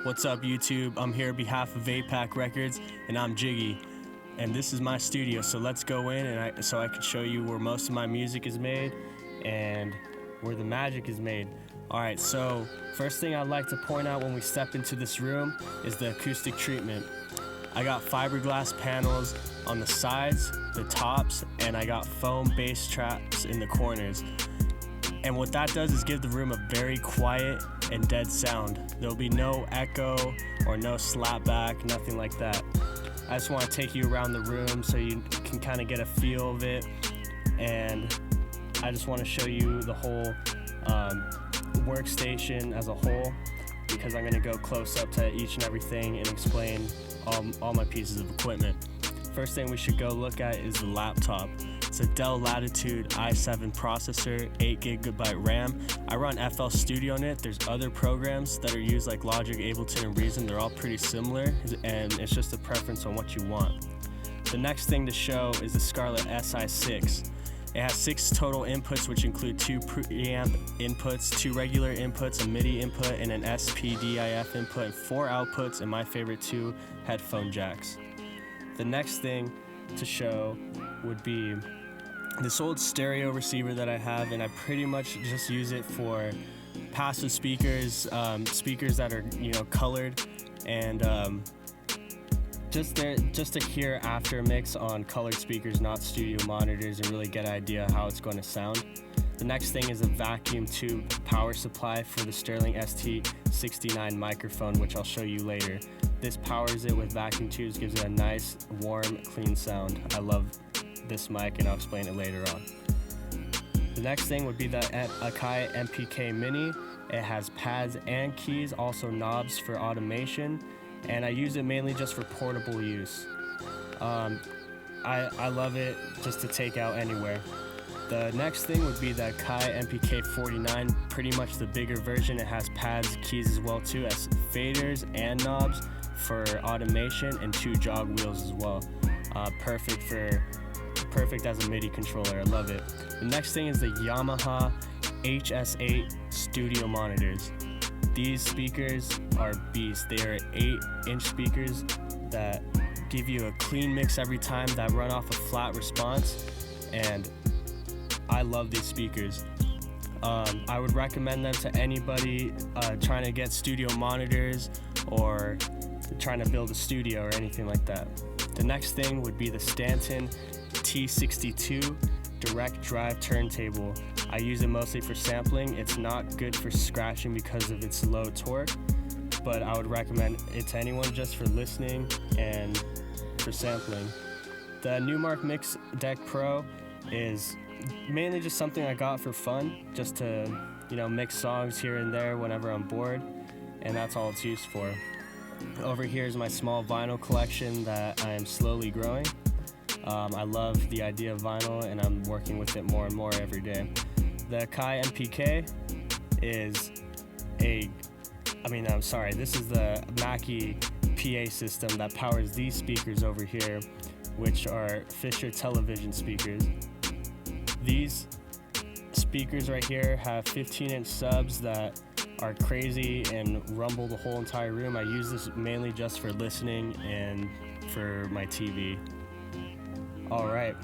What's up, YouTube? I'm here on behalf of APAC Records, and I'm Jiggy. And this is my studio, so let's go in and so I can show you where most of my music is made and where the magic is made. Alright, so first thing I'd like to point out when we step into this room is the acoustic treatment. I got fiberglass panels on the sides, the tops, and I got foam bass traps in the corners. And what that does is give the room a very quiet and dead sound. There'll be no echo or no slapback, nothing like that. I just want to take you around the room so you can kind of get a feel of it, and I just want to show you the whole workstation as a whole, because I'm going to go close up to each and everything and explain all my pieces of equipment. First thing we should go look at is the laptop. It's a Dell Latitude i7 processor, 8GB RAM. I run FL Studio on it. There's other programs that are used like Logic, Ableton, and Reason. They're all pretty similar, and it's just a preference on what you want. The next thing to show is the Scarlett SI6. It has 6 total inputs, which include 2 preamp inputs, 2 regular inputs, a MIDI input, and an SPDIF input, and 4 outputs, and my favorite 2 headphone jacks. The next thing to show would be this old stereo receiver that I have, and I pretty much just use it for passive speakers, speakers that are colored, and just to hear after mix on colored speakers, not studio monitors, and really get an idea of how it's going to sound. The next thing is a vacuum tube power supply for the Sterling ST69 microphone, which I'll show you later. This powers it with vacuum tubes, gives it a nice, warm, clean sound. I love this mic, and I'll explain it later on. The next thing would be the Akai MPK Mini. It has pads and keys, also knobs for automation, and I use it mainly just for portable use. I love it just to take out anywhere. The next thing would be the Akai MPK49, pretty much the bigger version. It has pads, keys as well too, as faders and knobs for automation, and 2 jog wheels as well. Perfect as a MIDI controller. I love it. The next thing is the Yamaha HS8 studio monitors. These speakers are beasts. They are 8-inch speakers that give you a clean mix every time, that run off a flat response, and I love these speakers. I would recommend them to anybody trying to get studio monitors or trying to build a studio or anything like that. The next thing would be the Stanton T62 direct drive turntable. I use it mostly for sampling. It's not good for scratching because of its low torque, but I would recommend it to anyone just for listening and for sampling. The Numark Mix Deck Pro is mainly just something I got for fun, just to mix songs here and there whenever I'm bored, and that's all it's used for. Over here is my small vinyl collection that I am slowly growing. I love the idea of vinyl, and I'm working with it more and more every day. The Akai MPK is this is the Mackie PA system that powers these speakers over here, which are Fisher television speakers. These speakers right here have 15-inch subs that are crazy and rumble the whole entire room. I use this mainly just for listening and for my TV. Alright,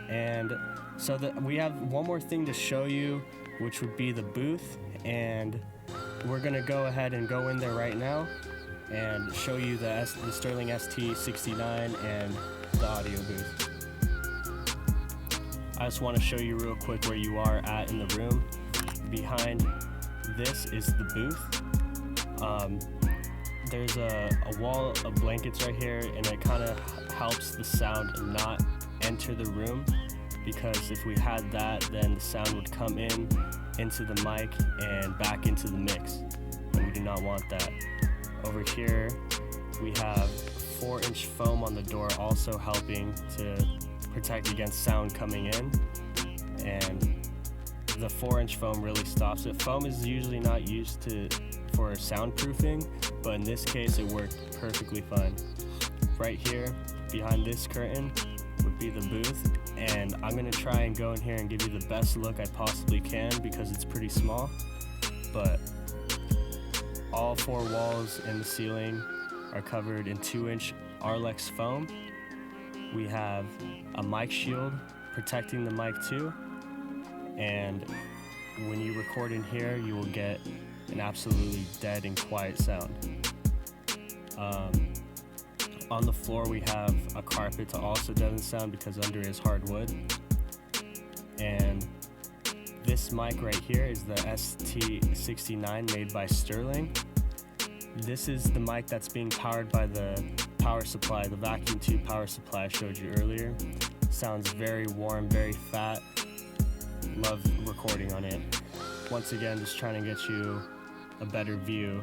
and so we have one more thing to show you, which would be the booth, and we're going to go ahead and go in there right now and show you the Sterling ST69 and the audio booth. I just want to show you real quick where you are at in the room. Behind this is the booth. There's a wall of blankets right here, and it kind of helps the sound not enter the room, because if we had that, then the sound would come into the mic and back into the mix, and we do not want that. Over here we have 4-inch foam on the door, also helping to protect against sound coming in, and the 4-inch foam really stops it. Foam is usually not used for soundproofing, but in this case it worked perfectly fine. Right here behind this curtain would be the booth, and I'm gonna try and go in here and give you the best look I possibly can because it's pretty small, but All 4 walls and the ceiling are covered in 2-inch Arlex foam. We have a mic shield protecting the mic too, and when you record in here, you will get an absolutely dead and quiet sound. On the floor we have a carpet to also deaden sound because under is hardwood. And this mic right here is the ST69 made by Sterling. This is the mic that's being powered by the power supply, the vacuum tube power supply I showed you earlier. Sounds very warm, very fat. Love recording on it. Once again, just trying to get you a better view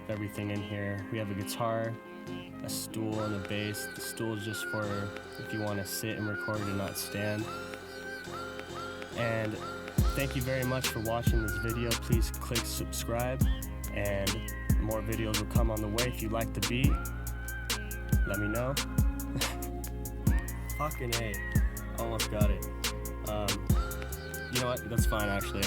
of everything in here. We have a guitar, a stool, and a bass. The stool is just for if you want to sit and record and not stand. And thank you very much for watching this video. Please click subscribe, and more videos will come on the way. If you like the beat, let me know. Fucking A, almost got it. You know what, that's fine actually.